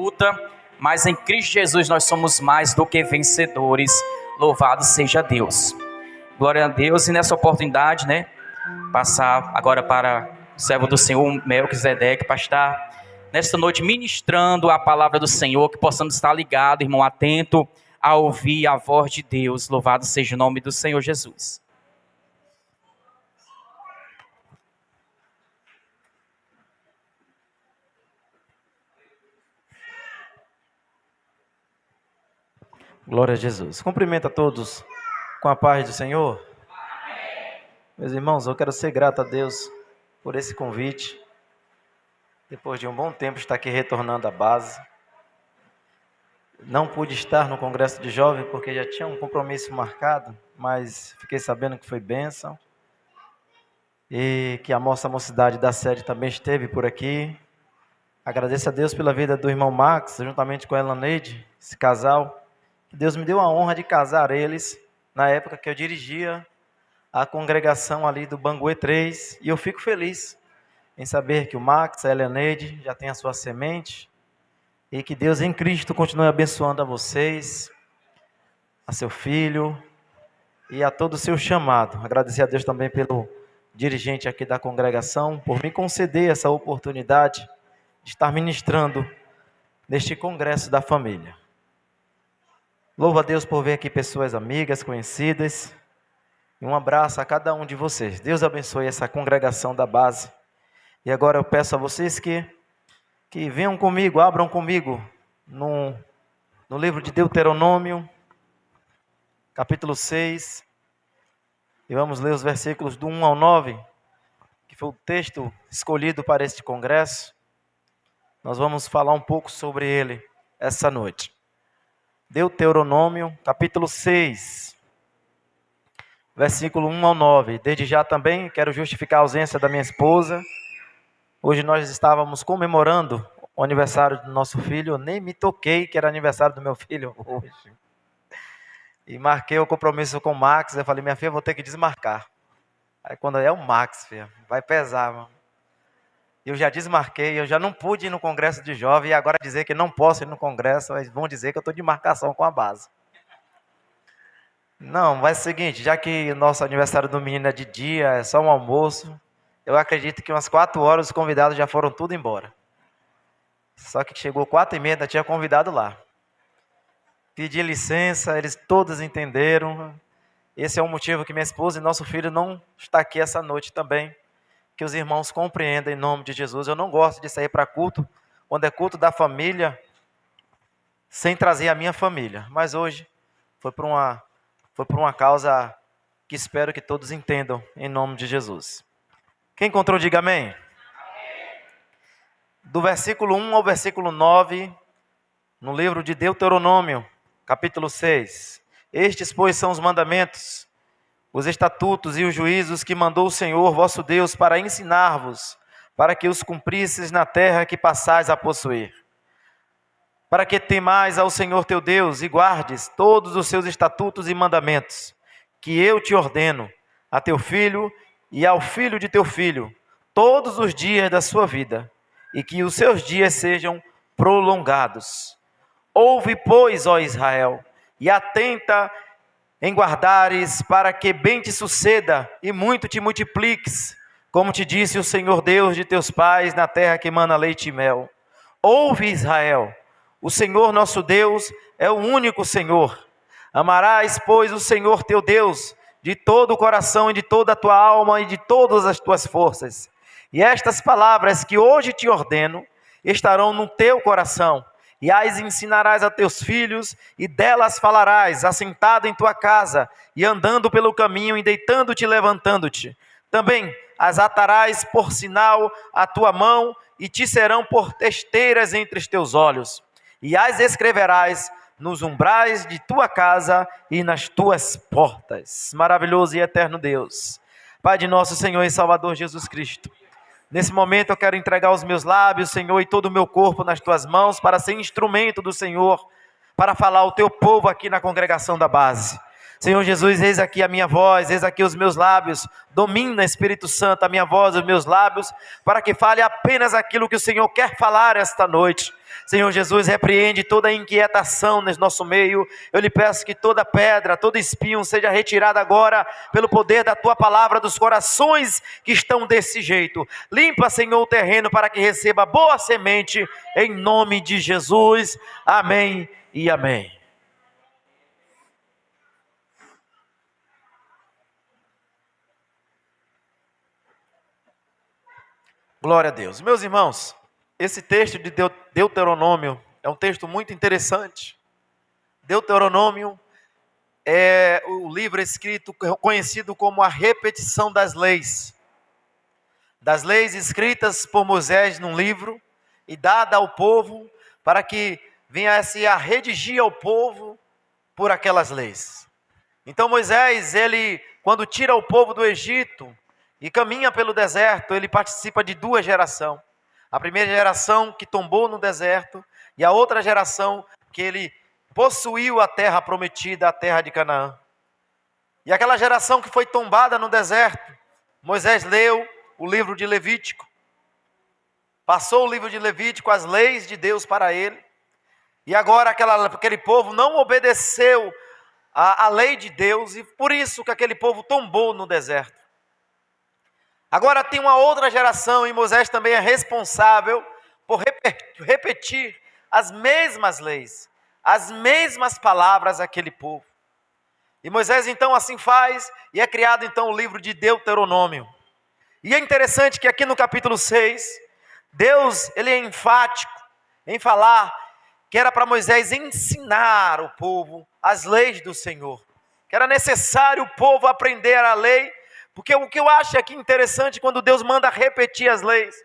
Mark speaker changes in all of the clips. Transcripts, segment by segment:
Speaker 1: luta, mas em Cristo Jesus nós somos mais do que vencedores. Louvado seja Deus. Glória a Deus. E nessa oportunidade, passar agora para o servo do Senhor, Melquisedeque, para estar nesta noite ministrando a palavra do Senhor, que possamos estar ligados, irmão, atento a ouvir a voz de Deus. Louvado seja o nome do Senhor Jesus.
Speaker 2: Glória a Jesus. Cumprimento a todos com a paz do Senhor. Amém. Meus irmãos, eu quero ser grato a Deus por esse convite. Depois de um bom tempo estar aqui retornando à base. Não pude estar no Congresso de Jovens porque já tinha um compromisso marcado, mas fiquei sabendo que foi bênção. E que a mocidade da sede também esteve por aqui. Agradeço a Deus pela vida do irmão Max, juntamente com a Elaneide, esse casal. Deus me deu a honra de casar eles na época que eu dirigia a congregação ali do Banguê 3. E eu fico feliz em saber que o Max, a Elaneide, já tem a sua semente. E que Deus em Cristo continue abençoando a vocês, a seu filho e a todo o seu chamado. Agradecer a Deus também pelo dirigente aqui da congregação, por me conceder essa oportunidade de estar ministrando neste congresso da família. Louvo a Deus por ver aqui pessoas amigas, conhecidas. E um abraço a cada um de vocês. Deus abençoe essa congregação da base. E agora eu peço a vocês que venham comigo, abram comigo no livro de Deuteronômio, capítulo 6. E vamos ler os versículos do 1 ao 9, que foi o texto escolhido para este congresso. Nós vamos falar um pouco sobre ele essa noite. Deuteronômio, capítulo 6, versículo 1 ao 9. Desde já também quero justificar a ausência da minha esposa. Hoje nós estávamos comemorando o aniversário do nosso filho. Eu nem me toquei que era aniversário do meu filho hoje. E marquei o compromisso com o Max. Eu falei, minha filha, vou ter que desmarcar. Aí quando é o Max, filha, vai pesar, mano. Eu já desmarquei, eu já não pude ir no congresso de jovem, e agora dizer que não posso ir no congresso, mas vão dizer que eu estou de marcação com a base. Não, vai ser o seguinte, já que o nosso aniversário do menino é de dia, é só um almoço, eu acredito que umas 4 horas os convidados já foram tudo embora. Só que chegou 4h30, ainda tinha convidado lá. Pedi licença, eles todos entenderam. Esse é o motivo que minha esposa e nosso filho não está aqui essa noite também. Que os irmãos compreendam em nome de Jesus. Eu não gosto de sair para culto, quando é culto da família, sem trazer a minha família. Mas hoje foi por uma causa que espero que todos entendam em nome de Jesus. Quem encontrou, diga amém. Amém. Do versículo 1 ao versículo 9, no livro de Deuteronômio, capítulo 6. Estes, pois, são os mandamentos, os estatutos e os juízos que mandou o Senhor vosso Deus para ensinar-vos, para que os cumprisseis na terra que passais a possuir. Para que temais ao Senhor teu Deus e guardes todos os seus estatutos e mandamentos, que eu te ordeno, a teu filho e ao filho de teu filho, todos os dias da sua vida, e que os seus dias sejam prolongados. Ouve, pois, ó Israel, e atenta em guardares, para que bem te suceda e muito te multipliques, como te disse o Senhor Deus de teus pais, na terra que mana leite e mel. Ouve, Israel, o Senhor nosso Deus é o único Senhor. Amarás, pois, o Senhor teu Deus de todo o coração e de toda a tua alma e de todas as tuas forças. E estas palavras que hoje te ordeno estarão no teu coração, e as ensinarás a teus filhos, e delas falarás, assentado em tua casa, e andando pelo caminho, e deitando-te e levantando-te. Também as atarás por sinal à tua mão, e te serão por testeiras entre os teus olhos. E as escreverás nos umbrais de tua casa e nas tuas portas. Maravilhoso e eterno Deus, Pai de nosso Senhor e Salvador Jesus Cristo, nesse momento eu quero entregar os meus lábios, Senhor, e todo o meu corpo nas tuas mãos, para ser instrumento do Senhor, para falar ao teu povo aqui na congregação da base. Senhor Jesus, eis aqui a minha voz, eis aqui os meus lábios. Domina, Espírito Santo, a minha voz, os meus lábios, para que fale apenas aquilo que o Senhor quer falar esta noite. Senhor Jesus, repreende toda inquietação nesse nosso meio. Eu lhe peço que toda pedra, todo espinho seja retirada agora pelo poder da tua palavra dos corações que estão desse jeito. Limpa, Senhor, o terreno para que receba boa semente, em nome de Jesus. Amém e amém. Glória a Deus. Meus irmãos, esse texto de Deuteronômio é um texto muito interessante. Deuteronômio é o livro escrito, conhecido como a repetição das leis. Das leis escritas por Moisés num livro e dada ao povo para que viesse a redigir ao povo por aquelas leis. Então Moisés, ele, quando tira o povo do Egito e caminha pelo deserto, ele participa de duas gerações. A primeira geração que tombou no deserto e a outra geração que ele possuiu a terra prometida, a terra de Canaã. E aquela geração que foi tombada no deserto, Moisés leu o livro de Levítico. Passou o livro de Levítico, as leis de Deus para ele. E agora aquele povo não obedeceu a lei de Deus e por isso que aquele povo tombou no deserto. Agora tem uma outra geração e Moisés também é responsável por repetir as mesmas leis, as mesmas palavras àquele povo. E Moisés então assim faz e é criado então o livro de Deuteronômio. E é interessante que aqui no capítulo 6, Deus ele é enfático em falar que era para Moisés ensinar o povo as leis do Senhor. Que era necessário o povo aprender a lei. Porque o que eu acho aqui interessante, quando Deus manda repetir as leis,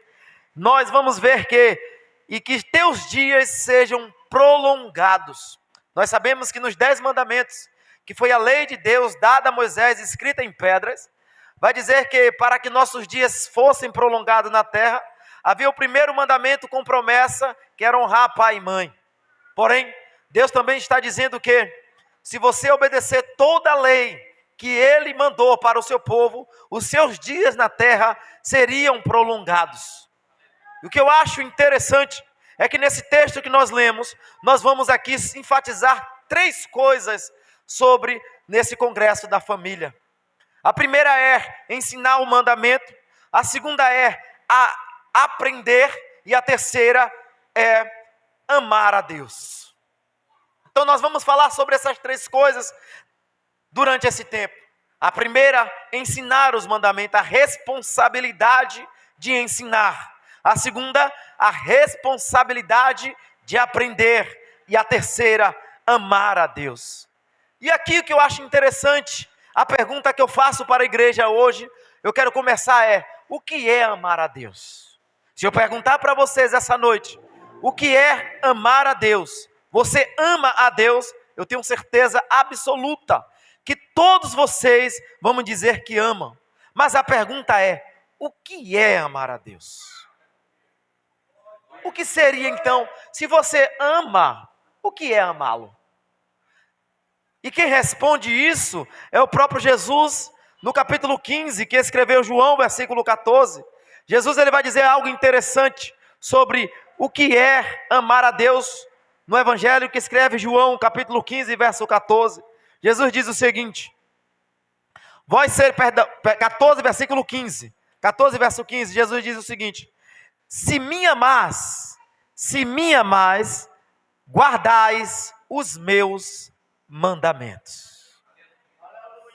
Speaker 2: nós vamos ver que teus dias sejam prolongados. Nós sabemos que nos 10 mandamentos, que foi a lei de Deus dada a Moisés, escrita em pedras, vai dizer que para que nossos dias fossem prolongados na terra, havia o primeiro mandamento com promessa, que era honrar pai e mãe. Porém, Deus também está dizendo que, se você obedecer toda a lei que ele mandou para o seu povo, os seus dias na terra seriam prolongados. E o que eu acho interessante é que nesse texto que nós lemos, nós vamos aqui enfatizar 3 coisas sobre nesse congresso da família. A primeira é ensinar o mandamento, a segunda é aprender e a terceira é amar a Deus. Então nós vamos falar sobre essas 3 coisas durante esse tempo. A primeira, ensinar os mandamentos, a responsabilidade de ensinar. A segunda, a responsabilidade de aprender. E a terceira, amar a Deus. E aqui o que eu acho interessante, a pergunta que eu faço para a igreja hoje, eu quero começar o que é amar a Deus? Se eu perguntar para vocês essa noite, o que é amar a Deus? Você ama a Deus? Eu tenho certeza absoluta que todos vocês vão dizer que amam. Mas a pergunta é, o que é amar a Deus? O que seria então, se você ama, o que é amá-lo? E quem responde isso é o próprio Jesus, no capítulo 15, que escreveu João, versículo 14. Jesus ele vai dizer algo interessante sobre o que é amar a Deus, no evangelho que escreve João, capítulo 15, verso 14. Jesus diz o seguinte, 14, versículo 15, 14, verso 15, Jesus diz o seguinte, se me amais, guardais os meus mandamentos.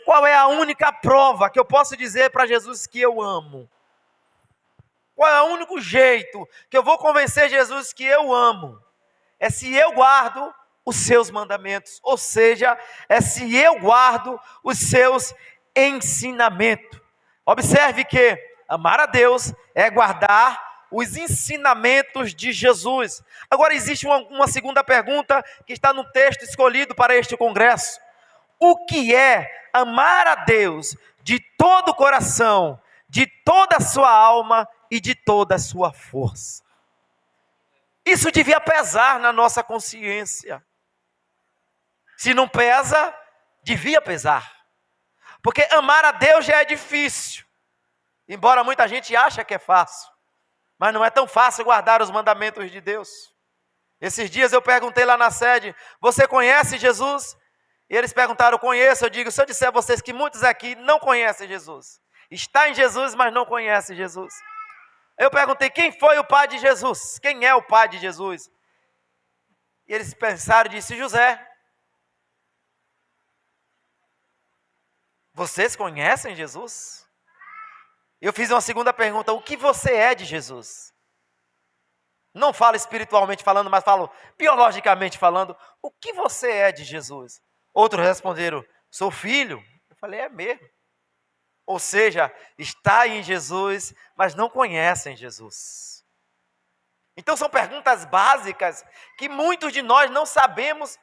Speaker 2: Qual é a única prova que eu posso dizer para Jesus que eu amo? Qual é o único jeito que eu vou convencer Jesus que eu amo? É se eu guardo os seus mandamentos, ou seja, é se eu guardo os seus ensinamentos. Observe que amar a Deus é guardar os ensinamentos de Jesus. Agora existe uma segunda pergunta que está no texto escolhido para este congresso. O que é amar a Deus de todo o coração, de toda a sua alma e de toda a sua força? Isso devia pesar na nossa consciência. Se não pesa, Devia pesar. Porque amar a Deus já é difícil. Embora muita gente ache que é fácil. Mas não é tão fácil guardar os mandamentos de Deus. Esses dias eu perguntei lá na sede, você conhece Jesus? E eles perguntaram, conheço. Eu digo, se eu disser a vocês que muitos aqui não conhecem Jesus. Está em Jesus, mas não conhece Jesus. Eu perguntei, quem foi o pai de Jesus? Quem é o pai de Jesus? E eles pensaram e disse, José. Vocês conhecem Jesus? Eu fiz uma segunda pergunta, o que você é de Jesus? Não falo espiritualmente falando, mas falo biologicamente falando, o que você é de Jesus? Outros responderam, sou filho. Eu falei, é mesmo. Ou seja, está em Jesus, mas não conhecem Jesus. Então são perguntas básicas que muitos de nós não sabemos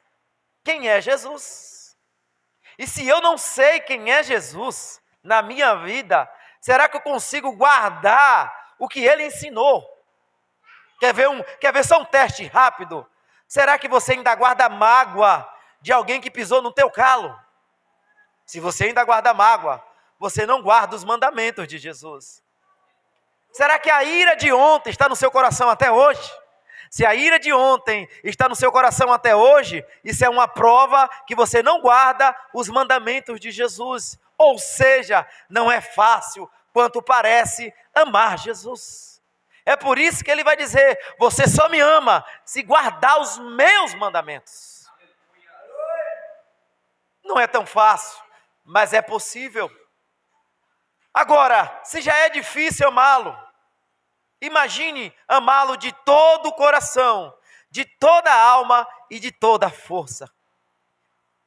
Speaker 2: quem é Jesus. E se eu não sei quem é Jesus na minha vida, será que eu consigo guardar o que ele ensinou? Quer ver só um teste rápido? Será que você ainda guarda mágoa de alguém que pisou no teu calo? Se você ainda guarda mágoa, você não guarda os mandamentos de Jesus. Será que a ira de ontem está no seu coração até hoje? Se a ira de ontem está no seu coração até hoje, isso é uma prova que você não guarda os mandamentos de Jesus. Ou seja, não é fácil quanto parece amar Jesus. É por isso que ele vai dizer, você só me ama se guardar os meus mandamentos. Não é tão fácil, mas é possível. Agora, se já é difícil amá-lo, imagine amá-lo de todo o coração, de toda a alma e de toda a força.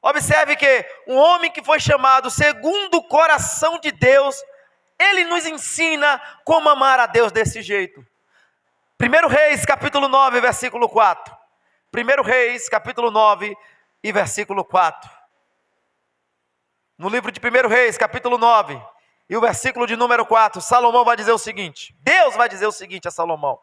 Speaker 2: Observe que um homem que foi chamado segundo o coração de Deus, ele nos ensina como amar a Deus desse jeito. 1 Reis, capítulo 9, versículo 4. 1 Reis, capítulo 9 e versículo 4. No livro de 1 Reis, capítulo 9, e o versículo de número 4, Salomão vai dizer o seguinte, Deus vai dizer o seguinte a Salomão,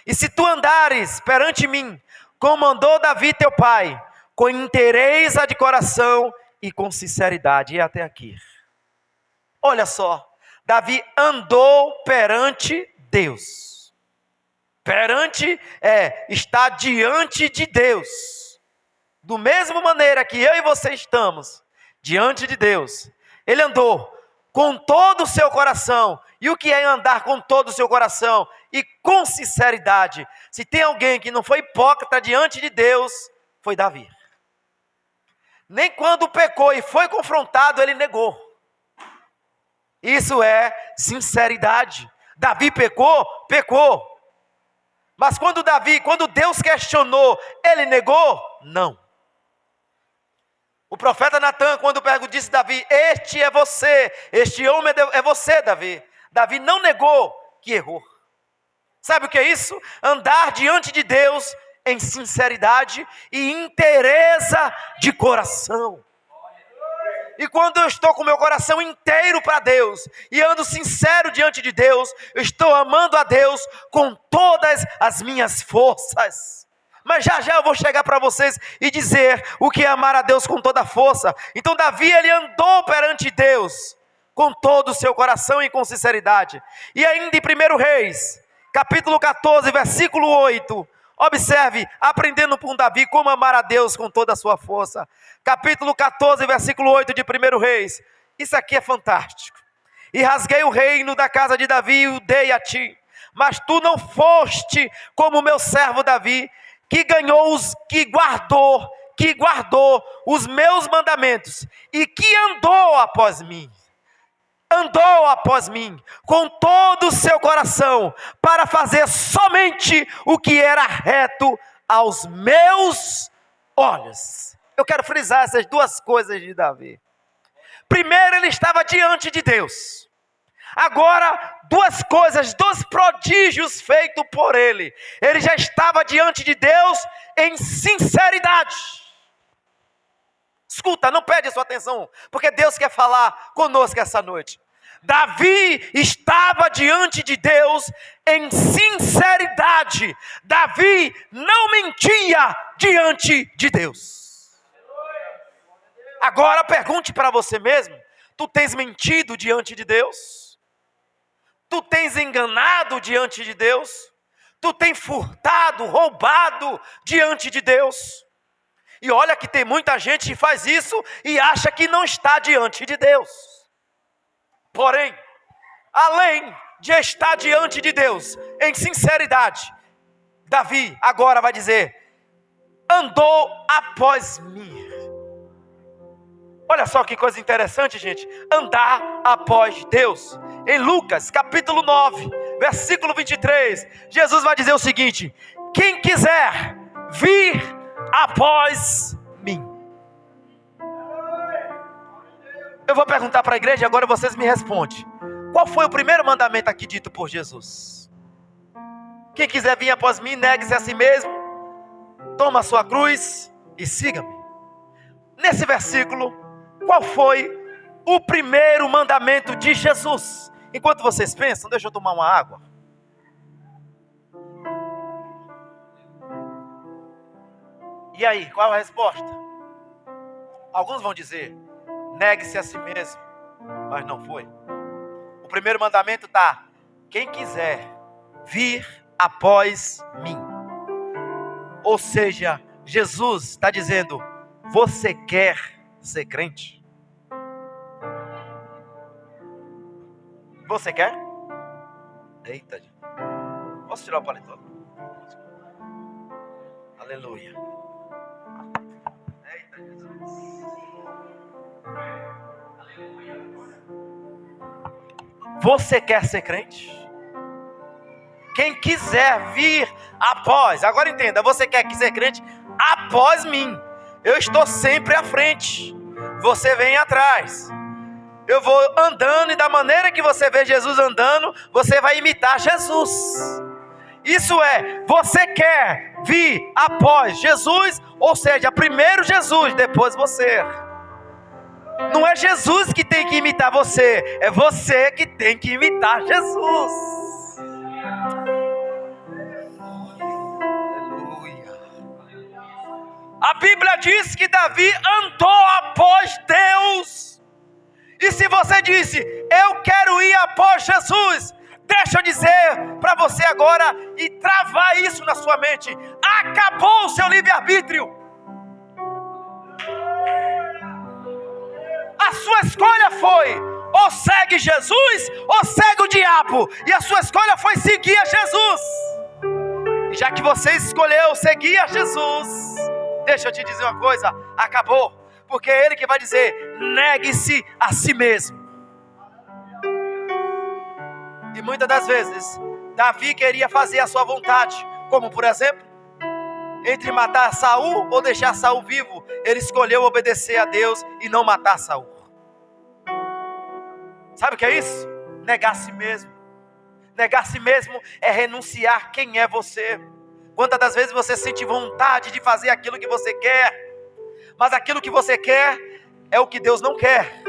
Speaker 2: e se tu andares perante mim, como andou Davi teu pai, com inteireza de coração e com sinceridade, e até aqui. Olha só, Davi andou perante Deus. Perante está diante de Deus. Do mesma maneira que eu e você estamos diante de Deus, ele andou com todo o seu coração. E o que é andar com todo o seu coração? E com sinceridade. Se tem alguém que não foi hipócrita diante de Deus, foi Davi. Nem quando pecou e foi confrontado, ele negou. Isso é sinceridade. Davi pecou? Pecou. Mas quando Deus questionou, ele negou? Não. O profeta Natan, quando disse a Davi, este é você, este homem é você, Davi. Davi não negou que errou. Sabe o que é isso? Andar diante de Deus em sinceridade e inteireza de coração. E quando eu estou com meu coração inteiro para Deus, e ando sincero diante de Deus, eu estou amando a Deus com todas as minhas forças. Mas já eu vou chegar para vocês e dizer o que é amar a Deus com toda a força. Então Davi, ele andou perante Deus com todo o seu coração e com sinceridade. E ainda em 1 Reis, capítulo 14, versículo 8, observe, aprendendo com Davi como amar a Deus com toda a sua força. Capítulo 14, versículo 8 de 1 Reis. Isso aqui é fantástico. E rasguei o reino da casa de Davi e o dei a ti. Mas tu não foste como o meu servo Davi, que guardou os meus mandamentos e que andou após mim com todo o seu coração, para fazer somente o que era reto aos meus olhos. Eu quero frisar essas duas coisas de Davi. Primeiro, ele estava diante de Deus. Agora, duas coisas, dois prodígios feitos por ele. Ele já estava diante de Deus em sinceridade. Escuta, não perde a sua atenção, porque Deus quer falar conosco essa noite. Davi estava diante de Deus em sinceridade. Davi não mentia diante de Deus. Agora pergunte para você mesmo: tu tens mentido diante de Deus? Tu tens enganado diante de Deus? Tu tens furtado, roubado diante de Deus? E olha que tem muita gente que faz isso e acha que não está diante de Deus. Porém, além de estar diante de Deus em sinceridade, Davi agora vai dizer: andou após mim. Olha só que coisa interessante, gente. Andar após Deus. Em Lucas capítulo 9, versículo 23, Jesus vai dizer o seguinte: quem quiser vir após mim. Eu vou perguntar para a igreja, agora vocês me respondem. Qual foi o primeiro mandamento aqui dito por Jesus? Quem quiser vir após mim, negue-se a si mesmo, toma a sua cruz e siga-me. Nesse versículo, qual foi o primeiro mandamento de Jesus? Enquanto vocês pensam, deixa eu tomar uma água. E aí, qual a resposta? Alguns vão dizer: negue-se a si mesmo, mas não foi. O primeiro mandamento está: quem quiser vir após mim. Ou seja, Jesus está dizendo: você quer ser crente? Você quer? Eita, posso tirar o paletó? Aleluia. Eita, Jesus. Você quer ser crente? Quem quiser vir após, agora entenda, você quer ser crente após mim. Eu estou sempre à frente, você vem atrás. Eu vou andando e da maneira que você vê Jesus andando, você vai imitar Jesus. Isso é, você quer vir após Jesus, ou seja, primeiro Jesus, depois você. Não é Jesus que tem que imitar você, é você que tem que imitar Jesus. Aleluia. A Bíblia diz que Davi andou após Deus. E se você disse: eu quero ir após Jesus, deixa eu dizer para você agora e travar isso na sua mente: acabou o seu livre-arbítrio. A sua escolha foi: ou segue Jesus ou segue o diabo. E a sua escolha foi seguir a Jesus. E já que você escolheu seguir a Jesus, deixa eu te dizer uma coisa: acabou. Porque é Ele que vai dizer: negue-se a si mesmo. E muitas das vezes Davi queria fazer a sua vontade, como por exemplo, entre matar Saul ou deixar Saul vivo, ele escolheu obedecer a Deus e não matar Saul. Sabe o que é isso? Negar a si mesmo. Negar a si mesmo é renunciar quem é você. Quantas das vezes você sente vontade de fazer aquilo que você quer, mas aquilo que você quer é o que Deus não quer.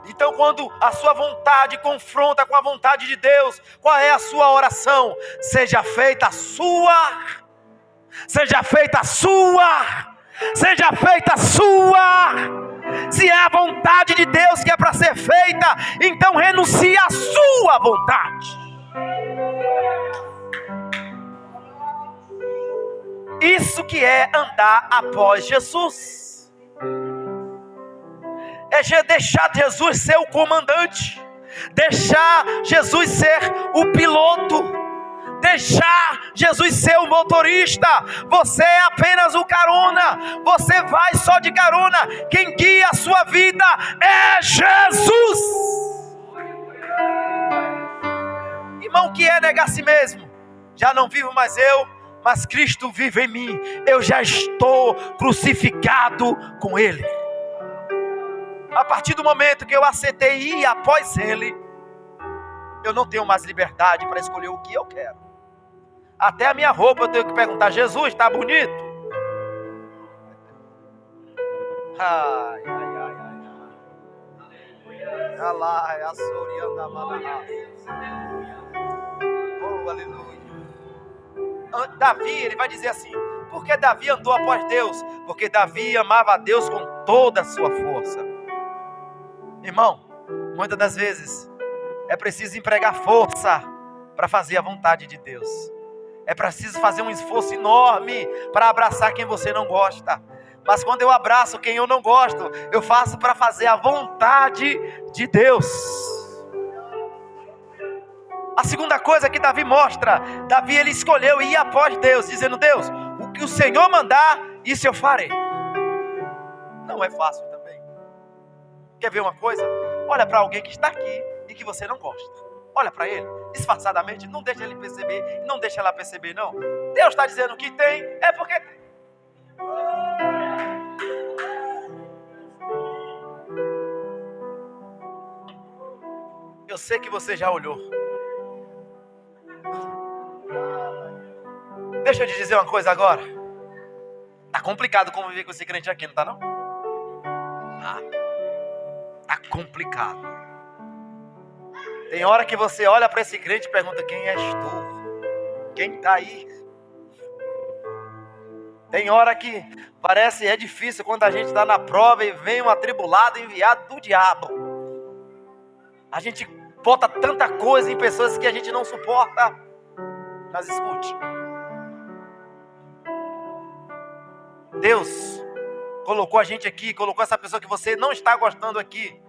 Speaker 2: Então, quando a sua vontade confronta com a vontade de Deus, qual é a sua oração? Seja feita a sua, seja feita a sua, seja feita a sua. Se é a vontade de Deus que é para ser feita, então renuncie à sua vontade. Isso que é andar após Jesus. É deixar Jesus ser o comandante, deixar Jesus ser o piloto, deixar Jesus ser o motorista. Você é apenas o carona, você vai só de carona. Quem guia a sua vida é Jesus. Irmão, que é negar a si mesmo? Já não vivo mais eu, mas Cristo vive em mim. Eu já estou crucificado com Ele. A partir do momento que eu aceitei ir após Ele, eu não tenho mais liberdade para escolher o que eu quero. Até a minha roupa eu tenho que perguntar: Jesus, está bonito? Ai, ai, ai, ai. Alá, a sorianda malá. Oh, aleluia. Davi, ele vai dizer assim: Por que Davi andou após Deus? Porque Davi amava a Deus com toda a sua força. Irmão, muitas das vezes é preciso empregar força para fazer a vontade de Deus. É preciso fazer um esforço enorme para abraçar quem você não gosta. Mas quando eu abraço quem eu não gosto, eu faço para fazer a vontade de Deus. A segunda coisa que Davi mostra, Davi ele escolheu ir após Deus, dizendo: Deus, o que o Senhor mandar, isso eu farei. Não é fácil também. Quer ver uma coisa? Olha para alguém que está aqui e que você não gosta. Olha para ele, disfarçadamente, não deixa ele perceber, não deixa ela perceber, não. Deus está dizendo que tem, é porque tem. Eu sei que você já olhou. Deixa eu te dizer uma coisa agora. Tá complicado conviver com esse crente aqui, não tá não? Tá complicado. Tem hora que você olha para esse crente e pergunta: quem és tu? Quem tá aí? Tem hora que parece difícil quando a gente está na prova e vem um atribulado enviado do diabo. A gente bota tanta coisa em pessoas que a gente não suporta. Mas escute. Deus colocou a gente aqui, colocou essa pessoa que você não está gostando aqui.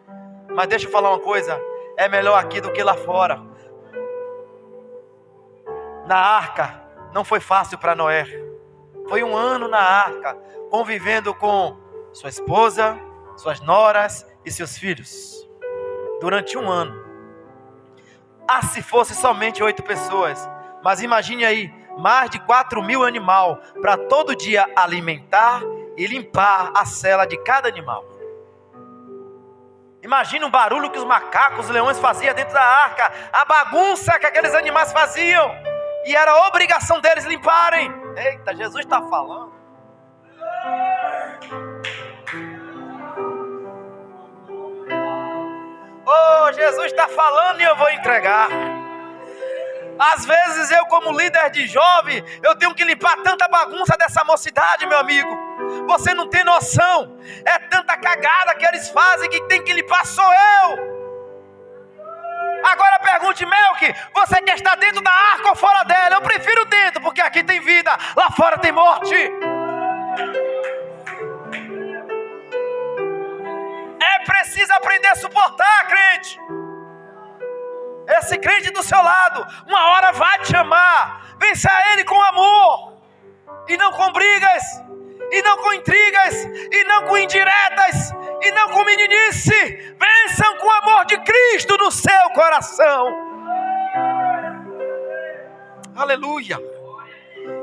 Speaker 2: Mas deixa eu falar uma coisa. É melhor aqui do que lá fora. Na arca não foi fácil para Noé. Foi 1 ano na arca, convivendo com sua esposa, suas noras e seus filhos. Durante 1 ano. Se fosse somente 8 pessoas. Mas imagine aí, mais de 4.000 animais para todo dia alimentar e limpar a cela de cada animal. Imagina o barulho que os macacos, os leões faziam dentro da arca, a bagunça que aqueles animais faziam, e era obrigação deles limparem. Eita, Jesus está falando. Oh, Jesus está falando e eu vou entregar. Às vezes eu, como líder de jovem, eu tenho que limpar tanta bagunça dessa mocidade, meu amigo. Você não tem noção. É tanta cagada que eles fazem que tem que limpar sou eu. Agora pergunte, Melk, você quer estar dentro da arca ou fora dela? Eu prefiro dentro, porque aqui tem vida, lá fora tem morte. É preciso aprender a suportar, crente. Esse crente do seu lado, uma hora vai te amar. Vença ele com amor, e não com brigas, e não com intrigas, e não com indiretas, e não com meninice. Vençam com o amor de Cristo no seu coração. Aleluia.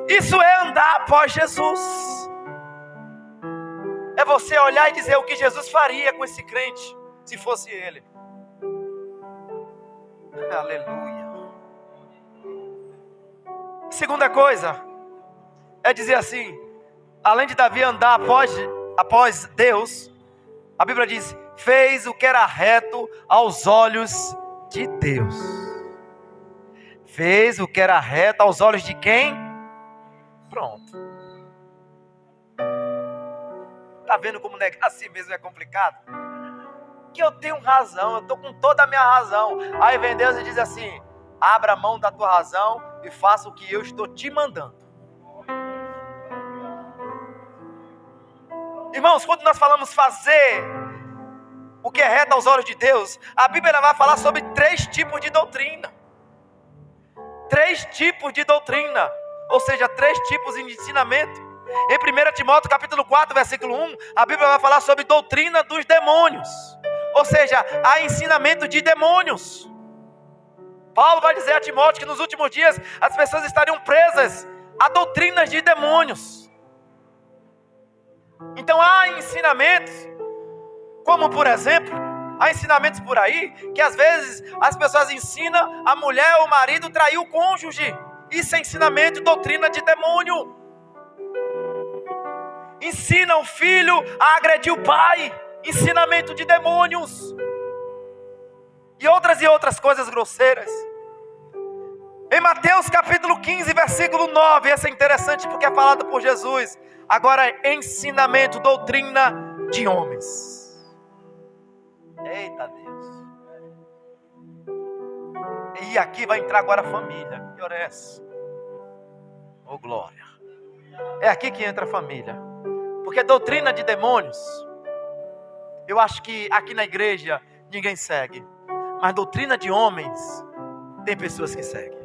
Speaker 2: Isso é andar após Jesus. É você olhar e dizer o que Jesus faria com esse crente, se fosse ele. Aleluia. Segunda coisa é dizer assim: além de Davi andar após Deus, a Bíblia diz: fez o que era reto aos olhos de Deus. Fez o que era reto aos olhos de quem? Pronto. Tá vendo como negar a si mesmo é complicado? Que eu tenho razão, eu estou com toda a minha razão. Aí vem Deus e diz assim: abra a mão da tua razão e faça o que eu estou te mandando. Irmãos, quando nós falamos fazer o que é reto aos olhos de Deus, a Bíblia vai falar sobre 3 tipos de doutrina. 3 tipos de doutrina, ou seja, 3 tipos de ensinamento. Em 1 Timóteo capítulo 4, versículo 1, a Bíblia vai falar sobre doutrina dos demônios. Ou seja, há ensinamento de demônios. Paulo vai dizer a Timóteo que nos últimos dias as pessoas estariam presas a doutrinas de demônios. Então há ensinamentos, como por exemplo, há ensinamentos por aí que às vezes as pessoas ensinam a mulher ou o marido trair o cônjuge. Isso é ensinamento, doutrina de demônio. Ensina o filho a agredir o pai. Ensinamento de demônios. E outras coisas grosseiras. Em Mateus capítulo 15, versículo 9, essa é interessante porque é falado por Jesus. Agora, ensinamento, doutrina de homens. Eita Deus. E aqui vai entrar agora a família. Que hora é essa? Oh glória. É aqui que entra a família. Porque doutrina de demônios, eu acho que aqui na igreja ninguém segue. Mas doutrina de homens, tem pessoas que seguem.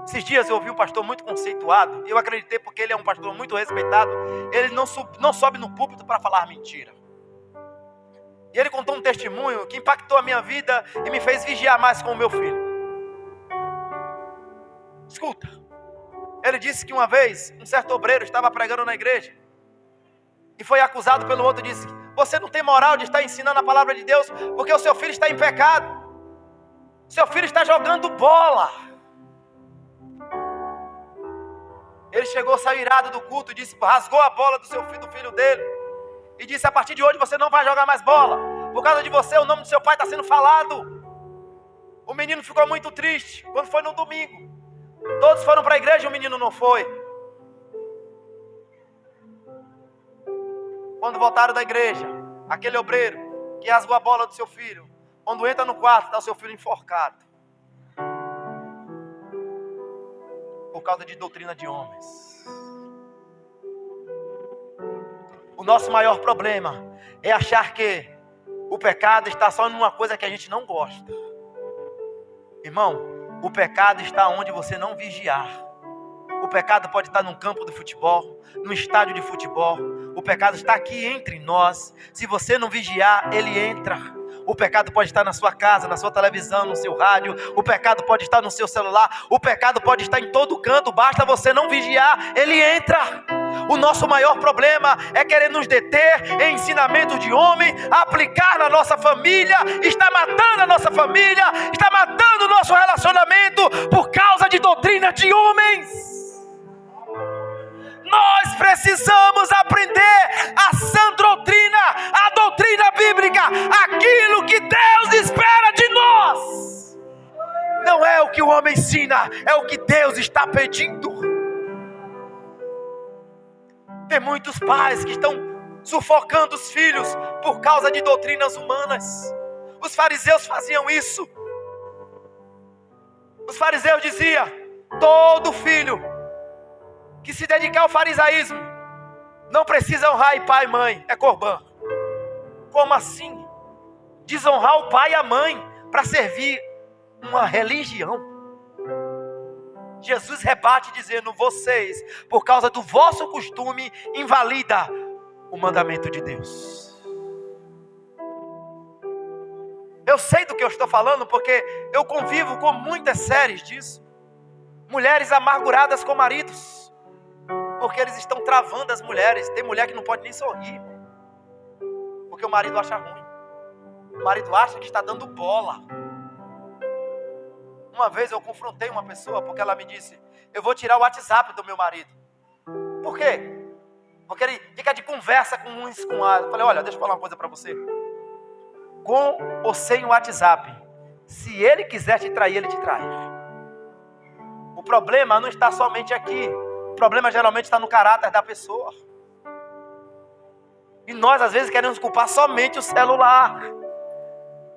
Speaker 2: Esses dias eu ouvi um pastor muito conceituado. Eu acreditei porque ele é um pastor muito respeitado. Ele não sobe no púlpito para falar mentira. E ele contou um testemunho que impactou a minha vida e me fez vigiar mais com o meu filho. Escuta. Ele disse que uma vez um certo obreiro estava pregando na igreja e foi acusado pelo outro e disse: você não tem moral de estar ensinando a palavra de Deus porque o seu filho está em pecado. Seu filho está jogando bola. Ele chegou, saiu irado do culto, disse, rasgou a bola do filho dele e disse: a partir de hoje você não vai jogar mais bola. Por causa de você o nome do seu pai está sendo falado. O menino ficou muito triste. Quando foi no domingo, todos foram para a igreja e o menino não foi. Quando voltaram da igreja, aquele obreiro que rasgou a bola do seu filho, quando entra no quarto, está o seu filho enforcado. Por causa de doutrina de homens. O nosso maior problema é achar que o pecado está só em uma coisa que a gente não gosta. Irmão, o pecado está onde você não vigiar. O pecado pode estar num campo de futebol, num estádio de futebol. O pecado está aqui entre nós. Se você não vigiar, ele entra. O pecado pode estar na sua casa, na sua televisão, no seu rádio. O pecado pode estar no seu celular. O pecado pode estar em todo canto. Basta você não vigiar, ele entra. O nosso maior problema é querer nos deter em ensinamento de homem, aplicar na nossa família. Está matando a nossa família, está matando o nosso relacionamento por causa de doutrina de homens. Nós precisamos aprender a sã doutrina, a doutrina bíblica, aquilo que Deus espera de nós. Não é o que o homem ensina, é o que Deus está pedindo. Tem muitos pais que estão sufocando os filhos por causa de doutrinas humanas. Os fariseus faziam isso. Os fariseus diziam: todo filho que se dedicar ao farisaísmo não precisa honrar pai e mãe, é corbã. Como assim? Desonrar o pai e a mãe para servir uma religião. Jesus rebate dizendo: vocês, por causa do vosso costume, invalida o mandamento de Deus. Eu sei do que eu estou falando porque eu convivo com muitas séries disso. Mulheres amarguradas com maridos porque eles estão travando as mulheres. Tem mulher que não pode nem sorrir porque o marido acha ruim. O marido acha que está dando bola. Uma vez eu confrontei uma pessoa porque ela me disse: eu vou tirar o WhatsApp do meu marido. Por quê? Porque ele fica de conversa com uns com a. Eu falei: olha, deixa eu falar uma coisa para você. Com ou sem o WhatsApp, se ele quiser te trair, ele te trai. O problema não está somente aqui. O problema geralmente está no caráter da pessoa. E nós às vezes queremos culpar somente o celular.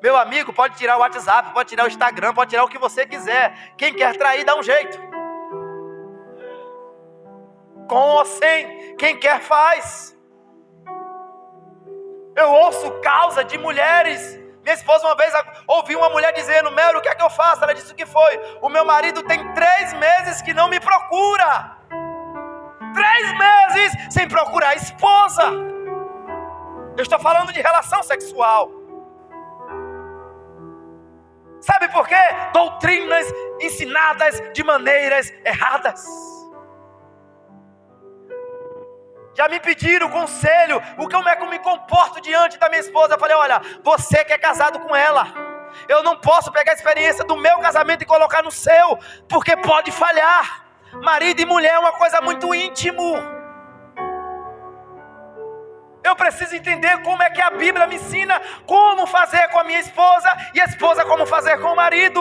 Speaker 2: Meu amigo, pode tirar o WhatsApp, pode tirar o Instagram, pode tirar o que você quiser. Quem quer trair, dá um jeito. Com ou sem, quem quer faz. Eu ouço causa de mulheres. Minha esposa uma vez ouviu uma mulher dizendo: Mel, o que é que eu faço? Ela disse: o que foi? O meu marido tem 3 meses que não me procura. 3 meses sem procurar a esposa. Eu estou falando de relação sexual. Sabe por quê? Doutrinas ensinadas de maneiras erradas. Já me pediram conselho, como é que eu me comporto diante da minha esposa. Eu falei: olha, você que é casado com ela, eu não posso pegar a experiência do meu casamento e colocar no seu, porque pode falhar. Marido e mulher é uma coisa muito íntimo. Eu preciso entender como é que a Bíblia me ensina como fazer com a minha esposa e a esposa como fazer com o marido.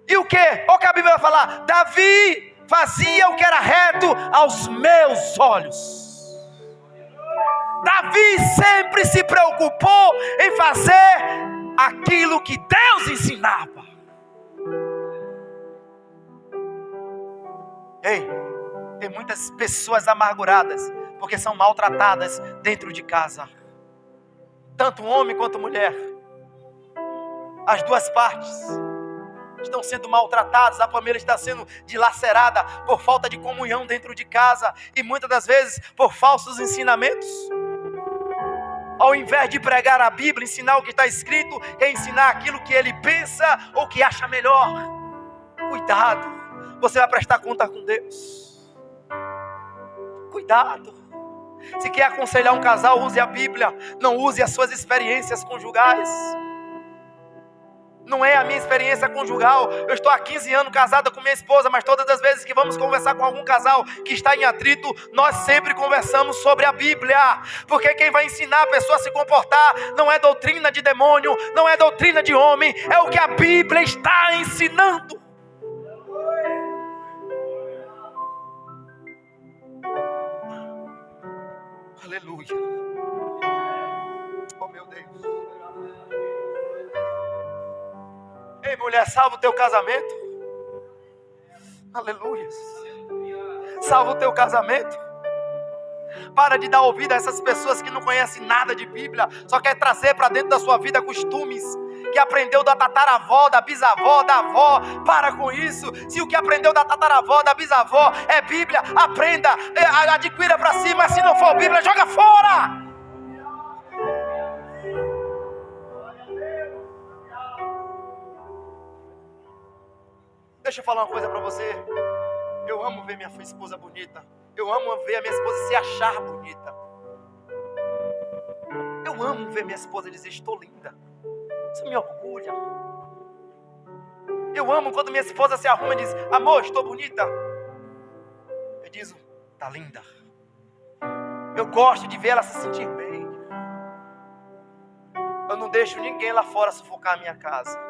Speaker 2: E o que? Olha o que a Bíblia vai falar. Davi fazia o que era reto aos meus olhos. Davi sempre se preocupou em fazer aquilo que Deus ensinava. Ei, tem muitas pessoas amarguradas porque são maltratadas dentro de casa. Tanto homem quanto mulher. As duas partes estão sendo maltratadas, a família está sendo dilacerada por falta de comunhão dentro de casa e muitas das vezes por falsos ensinamentos. Ao invés de pregar a Bíblia, ensinar o que está escrito, é ensinar aquilo que ele pensa ou que acha melhor. Cuidado, você vai prestar conta com Deus. Cuidado. Se quer aconselhar um casal, use a Bíblia, não use as suas experiências conjugais. Não é a minha experiência conjugal. Eu estou há 15 anos casada com minha esposa, mas todas as vezes que vamos conversar com algum casal que está em atrito, nós sempre conversamos sobre a Bíblia. Porque quem vai ensinar a pessoa a se comportar não é doutrina de demônio, não é doutrina de homem, é o que a Bíblia está ensinando. Aleluia. Oh meu Deus. Ei, mulher, salva o teu casamento. Aleluia. Salva o teu casamento. Para de dar ouvido a essas pessoas que não conhecem nada de Bíblia, só quer trazer para dentro da sua vida costumes que aprendeu da tataravó, da bisavó, da avó. Para com isso. Se o que aprendeu da tataravó, da bisavó é Bíblia, aprenda, adquira para si, mas se não for Bíblia, joga fora. Deixa eu falar uma coisa para você. Eu amo ver minha esposa bonita. Eu amo ver a minha esposa se achar bonita. Eu amo ver minha esposa dizer: estou linda. Isso me orgulha. Eu amo quando minha esposa se arruma e diz: amor, estou bonita. Eu digo: tá linda. Eu gosto de ver ela se sentir bem. Eu não deixo ninguém lá fora sufocar a minha casa.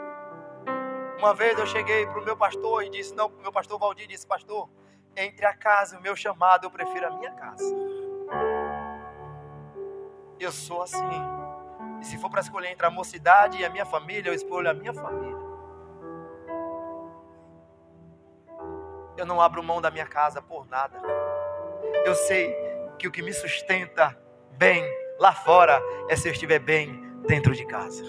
Speaker 2: Uma vez eu cheguei para o meu pastor e disse, não, meu pastor Valdir disse: pastor, entre a casa e o meu chamado, eu prefiro a minha casa. Eu sou assim. E se for para escolher entre a mocidade e a minha família, eu escolho a minha família. Eu não abro mão da minha casa por nada. Eu sei que o que me sustenta bem lá fora é se eu estiver bem dentro de casa.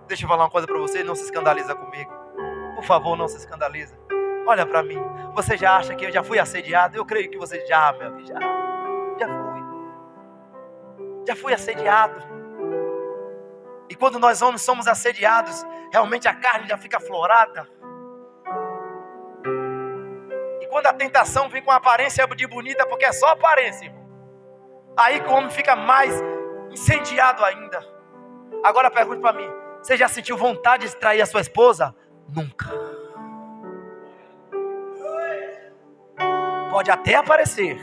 Speaker 2: Deixa eu falar uma coisa para você, não se escandaliza comigo. Por favor, não se escandaliza. Olha para mim. Você já acha que eu já fui assediado? Eu creio que você já, meu amigo, já fui. Já fui assediado. E quando nós homens somos assediados, realmente a carne já fica aflorada. E quando a tentação vem com a aparência de bonita, porque é só aparência, irmão, aí que o homem fica mais incendiado ainda. Agora pergunte para mim: você já sentiu vontade de trair a sua esposa? Nunca. Pode até aparecer,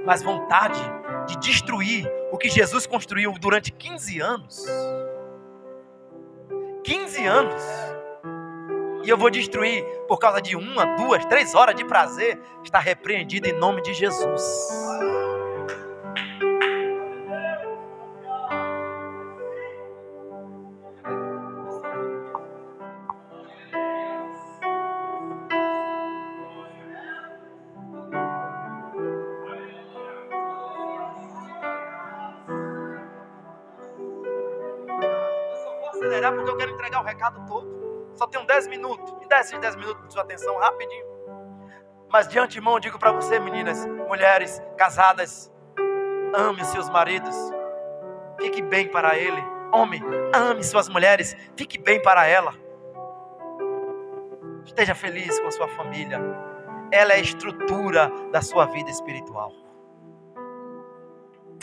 Speaker 2: mas vontade de destruir o que Jesus construiu durante 15 anos. 15 anos. E eu vou destruir por causa de 1, 2, 3 horas de prazer. Está repreendido em nome de Jesus. Porque eu quero entregar o recado todo. Só tenho 10 minutos. Me dá esses 10 minutos de sua atenção rapidinho. Mas de antemão eu digo para você, meninas, mulheres, casadas: ame os seus maridos. Fique bem para ele. Homem, ame suas mulheres. Fique bem para ela. Esteja feliz com a sua família. Ela é a estrutura da sua vida espiritual.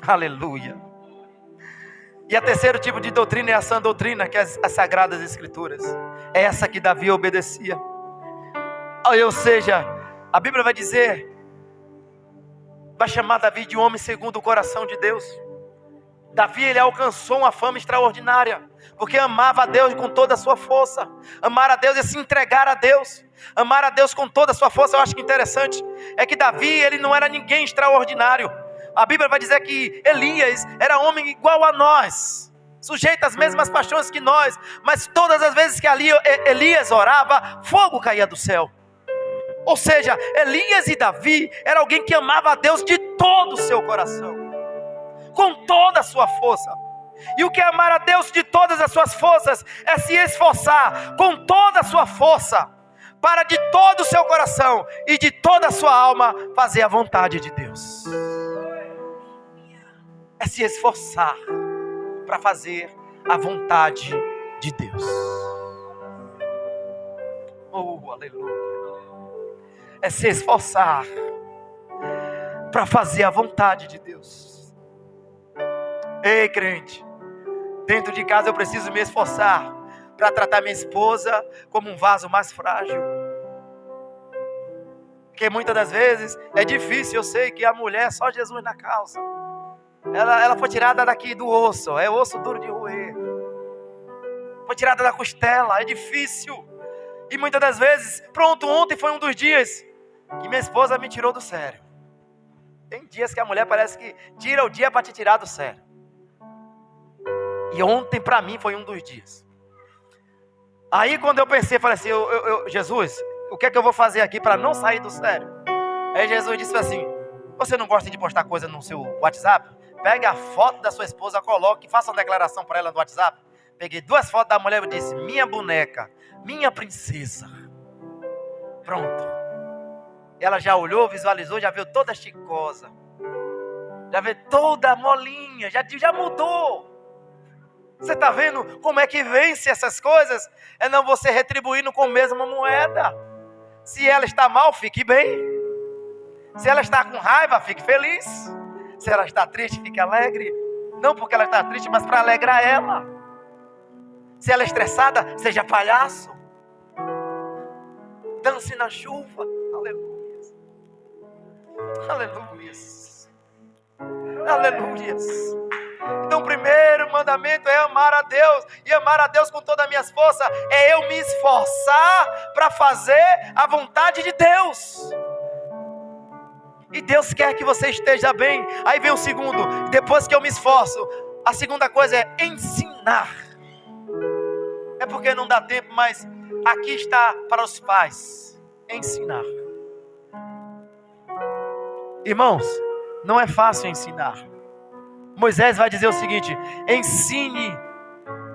Speaker 2: Aleluia. E a terceiro tipo de doutrina é a sã doutrina, que é as Sagradas Escrituras. É essa que Davi obedecia. Ou seja, a Bíblia vai dizer, vai chamar Davi de homem segundo o coração de Deus. Davi, ele alcançou uma fama extraordinária, porque amava a Deus com toda a sua força. Amar a Deus é se entregar a Deus. Amar a Deus com toda a sua força. Eu acho que interessante é que Davi, ele não era ninguém extraordinário. A Bíblia vai dizer que Elias era homem igual a nós, sujeito às mesmas paixões que nós, mas todas as vezes que Elias orava, fogo caía do céu. Ou seja, Elias e Davi era alguém que amava a Deus de todo o seu coração, com toda a sua força. E o que é amar a Deus de todas as suas forças é se esforçar com toda a sua força, para de todo o seu coração e de toda a sua alma fazer a vontade de Deus. É se esforçar para fazer a vontade de Deus. Oh, aleluia. É se esforçar para fazer a vontade de Deus. Ei, crente, dentro de casa eu preciso me esforçar para tratar minha esposa como um vaso mais frágil. Porque muitas das vezes é difícil, eu sei que a mulher é só Jesus na causa. Ela foi tirada daqui do osso, é osso duro de roer. Foi tirada da costela, é difícil. E muitas das vezes, pronto, ontem foi um dos dias que minha esposa me tirou do sério. Tem dias que a mulher parece que tira o dia para te tirar do sério. E ontem para mim foi um dos dias. Aí quando eu pensei, falei assim, Jesus, o que é que eu vou fazer aqui para não sair do sério? Aí Jesus disse assim, você não gosta de postar coisa no seu WhatsApp? Pega a foto da sua esposa, coloque e faça uma declaração para ela no WhatsApp. Peguei 2 fotos da mulher e disse, minha boneca, minha princesa. Pronto. Ela já olhou, visualizou, já viu toda chicosa. Já viu toda molinha, já mudou. Você está vendo como é que vence essas coisas? É não você retribuindo com a mesma moeda. Se ela está mal, fique bem. Se ela está com raiva, fique feliz. Se ela está triste, fique alegre. Não porque ela está triste, mas para alegrar ela. Se ela é estressada, seja palhaço. Dance na chuva. Aleluia. Aleluias. Aleluias. Então o primeiro mandamento é amar a Deus. E amar a Deus com todas as minhas forças é eu me esforçar para fazer a vontade de Deus. E Deus quer que você esteja bem. Aí vem o segundo. Depois que eu me esforço, a segunda coisa é ensinar. É porque não dá tempo, mas aqui está para os pais. Ensinar. Irmãos, não é fácil ensinar. Moisés vai dizer o seguinte, ensine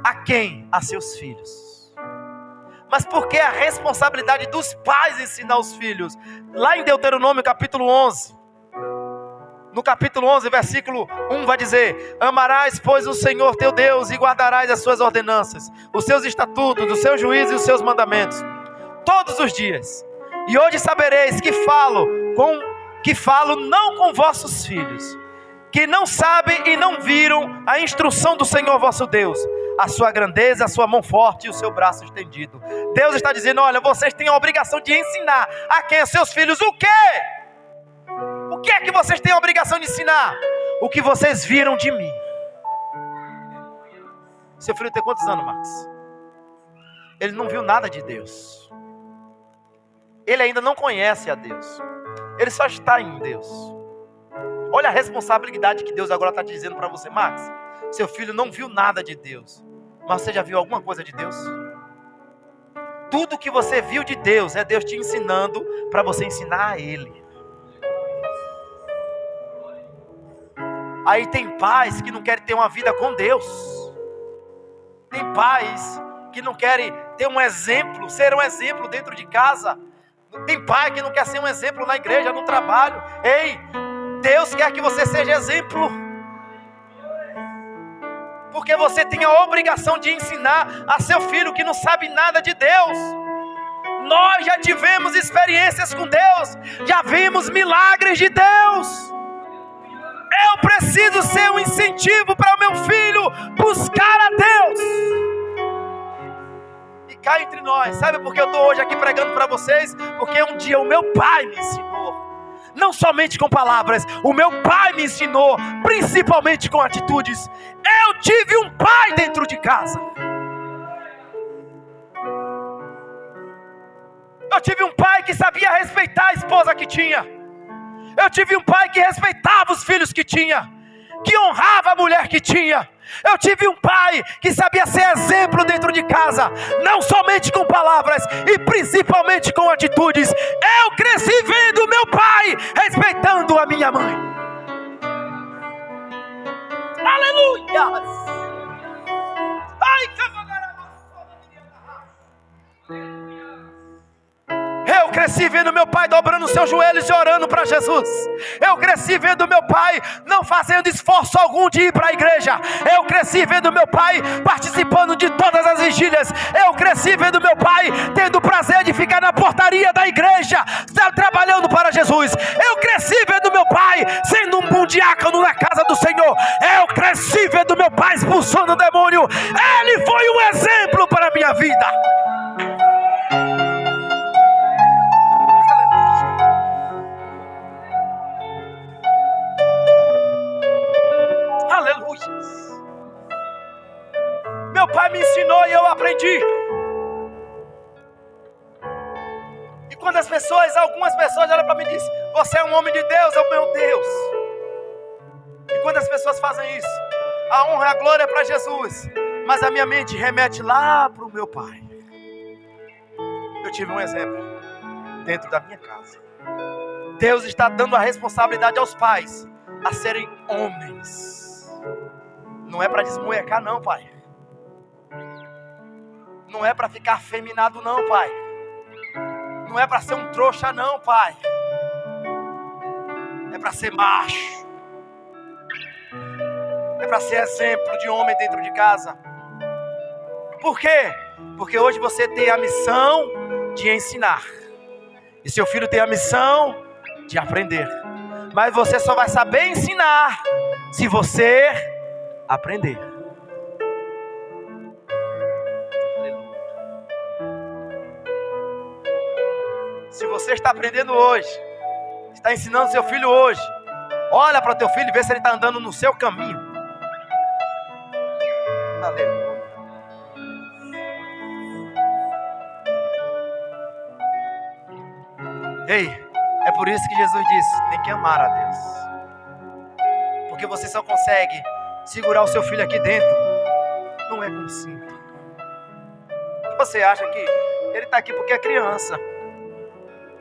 Speaker 2: a quem? A seus filhos. Mas por que a responsabilidade dos pais ensinar os filhos? Lá em Deuteronômio capítulo 11, no capítulo 11, versículo 1 vai dizer, amarás, pois, o Senhor teu Deus e guardarás as suas ordenanças, os seus estatutos, os seus juízos e os seus mandamentos, todos os dias. E hoje sabereis que falo não com vossos filhos, que não sabem e não viram a instrução do Senhor vosso Deus, a sua grandeza, a sua mão forte e o seu braço estendido. Deus está dizendo, olha, vocês têm a obrigação de ensinar a quem? A seus filhos o quê? O que é que vocês têm a obrigação de ensinar? O que vocês viram de mim. Seu filho tem quantos anos, Max? Ele não viu nada de Deus. Ele ainda não conhece a Deus. Ele só está em Deus. Olha a responsabilidade que Deus agora está dizendo para você, Max. Seu filho não viu nada de Deus, mas você já viu alguma coisa de Deus? Tudo que você viu de Deus é Deus te ensinando para você ensinar a Ele. Aí tem pais que não querem ter uma vida com Deus. Tem pais que não querem ter um exemplo, ser um exemplo dentro de casa. Tem pai que não quer ser um exemplo na igreja, no trabalho. Ei, Deus quer que você seja exemplo. Porque você tem a obrigação de ensinar a seu filho que não sabe nada de Deus. Nós já tivemos experiências com Deus, já vimos milagres de Deus. Eu preciso ser um incentivo para o meu filho buscar a Deus. E cá entre nós, sabe por que eu estou hoje aqui pregando para vocês? Porque um dia o meu pai me ensinou. não somente com palavras. O meu pai me ensinou, principalmente com atitudes. Eu tive um pai dentro de casa. Eu tive um pai que sabia respeitar a esposa que tinha. Eu tive um pai que respeitava os filhos que tinha, que honrava a mulher que tinha. Eu tive um pai que sabia ser exemplo dentro de casa, não somente com palavras e principalmente com atitudes. Eu cresci vendo meu pai respeitando a minha mãe. Aleluia! Ai, eu cresci vendo meu pai dobrando seus joelhos e orando para Jesus. Eu cresci vendo meu pai não fazendo esforço algum de ir para a igreja. Eu cresci vendo meu pai participando de todas as vigílias. Eu cresci vendo meu pai tendo o prazer de ficar na portaria da igreja, trabalhando para Jesus. Eu cresci vendo meu pai sendo um bom diácono na casa do Senhor. Eu cresci vendo meu pai expulsando o demônio. Ele foi um exemplo para a minha vida. Aleluia. Meu pai me ensinou e eu aprendi. E quando algumas pessoas olham para mim e dizem: você é um homem de Deus, é o meu Deus. E quando as pessoas fazem isso, a honra e a glória é para Jesus, mas a minha mente remete lá para o meu pai. Eu tive um exemplo dentro da minha casa. Deus está dando a responsabilidade aos pais a serem homens. Não é para desmoecar não, pai. Não é para ficar afeminado não, pai. Não é para ser um trouxa não, pai. É para ser macho. É para ser exemplo de homem dentro de casa. Por quê? Porque hoje você tem a missão de ensinar. E seu filho tem a missão de aprender. Mas você só vai saber ensinar se você aprender. Se você está aprendendo hoje, está ensinando seu filho hoje, olha para o teu filho e vê se ele está andando no seu caminho. Aleluia. Ei, é por isso que Jesus disse: tem que amar a Deus. Porque você só consegue segurar o seu filho aqui dentro, não é com cinto. Você acha que ele está aqui porque é criança?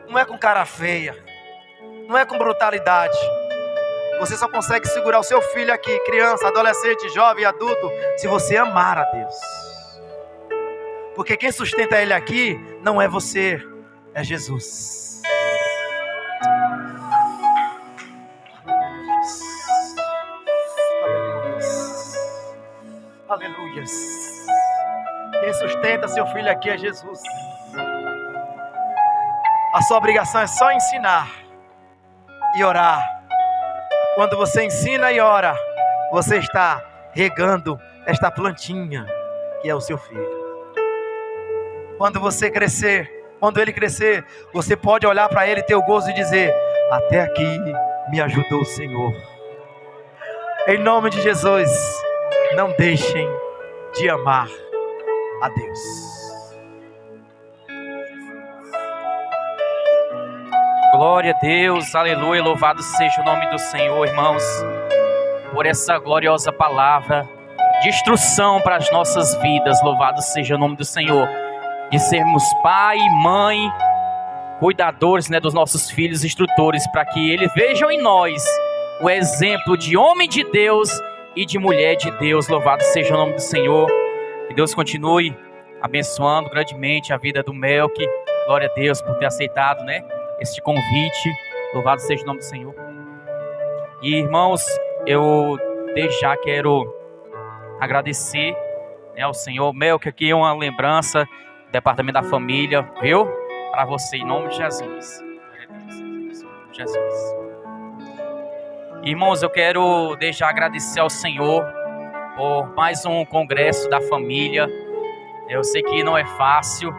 Speaker 2: Não é com cara feia, não é com brutalidade. Você só consegue segurar o seu filho aqui, criança, adolescente, jovem, adulto, se você amar a Deus. Porque quem sustenta ele aqui não é você, é Jesus. Aleluias. Quem sustenta seu filho aqui é Jesus. A sua obrigação é só ensinar e orar. Quando você ensina e ora, você está regando esta plantinha que é o seu filho. Quando você crescer, quando ele crescer, você pode olhar para ele e ter o gozo de dizer: até aqui me ajudou o Senhor. Em nome de Jesus, não deixem de amar a Deus.
Speaker 1: Glória a Deus, aleluia, louvado seja o nome do Senhor, irmãos, por essa gloriosa palavra de instrução para as nossas vidas. Louvado seja o nome do Senhor, de sermos pai, mãe, cuidadores, dos nossos filhos, instrutores, para que eles vejam em nós o exemplo de homem de Deus e de mulher de Deus. Louvado seja o nome do Senhor. Que Deus continue abençoando grandemente a vida do Melk. Glória a Deus por ter aceitado, este convite. Louvado seja o nome do Senhor. E irmãos, eu desde já quero agradecer ao Senhor. Melk, aqui é uma lembrança do Departamento da Família, viu? Para você, em nome de Jesus. Jesus. Irmãos, eu quero desde já agradecer ao Senhor por mais um congresso da família. Eu sei que não é fácil,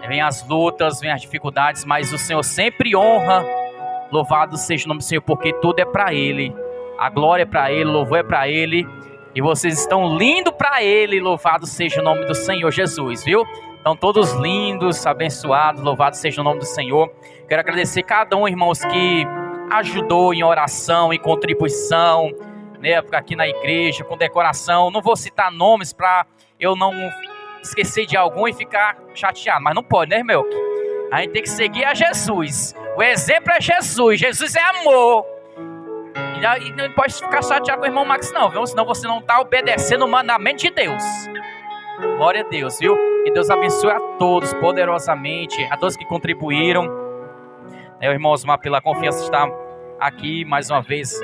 Speaker 1: vem as lutas, vem as dificuldades, mas o Senhor sempre honra Louvado seja o nome do Senhor, porque tudo é para Ele. A glória é para Ele, o louvor é para Ele. E vocês estão lindos para Ele. Louvado seja o nome do Senhor Jesus, viu? Estão todos lindos, abençoados. Louvado seja o nome do Senhor. Quero agradecer cada um, irmãos, que ajudou em oração, em contribuição, né, aqui na igreja, com decoração. Não vou citar nomes para eu não esquecer de algum e ficar chateado. Mas não pode, né, meu? A gente tem que seguir a Jesus. O exemplo é Jesus. Jesus é amor. E não pode ficar chateado com o irmão Max, não, viu? Senão você não está obedecendo o mandamento de Deus. Glória a Deus, viu? Que Deus abençoe a todos poderosamente, a todos que contribuíram. O irmão Osmar, pela confiança, está aqui mais uma vez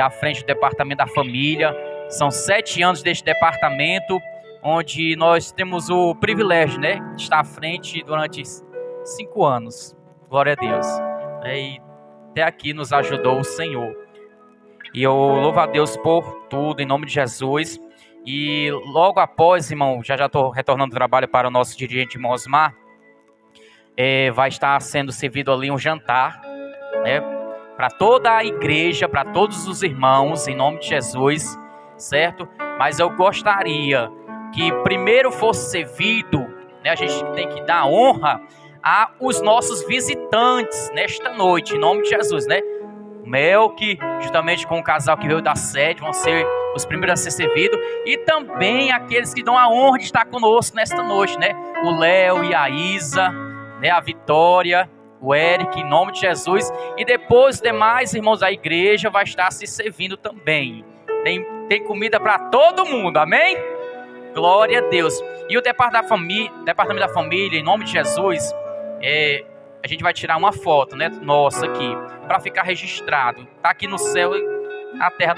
Speaker 1: à frente do departamento da família. São 7 anos deste departamento, onde nós temos o privilégio, né, de estar à frente durante 5 anos. Glória a Deus. E até aqui nos ajudou o Senhor. E eu louvo a Deus por tudo, em nome de Jesus. E logo após, irmão, já estou retornando do trabalho para o nosso dirigente, irmão Osmar, vai estar sendo servido ali um jantar, né, para toda a igreja, para todos os irmãos, em nome de Jesus, certo? Mas eu gostaria que primeiro fosse servido, né, a gente tem que dar honra aos nossos visitantes nesta noite, em nome de Jesus, né? Mel, que juntamente com o casal que veio da sede, vão ser os primeiros a ser servidos, e também aqueles que dão a honra de estar conosco nesta noite, né? O Léo e a Isa, né? A Vitória, o Eric, em nome de Jesus, e depois os demais irmãos da igreja vai estar se servindo também. Tem comida para todo mundo, amém? Glória a Deus. E o departamento da família, em nome de Jesus, a gente vai tirar uma foto, né, nossa aqui, para ficar registrado. Tá aqui no céu, na terra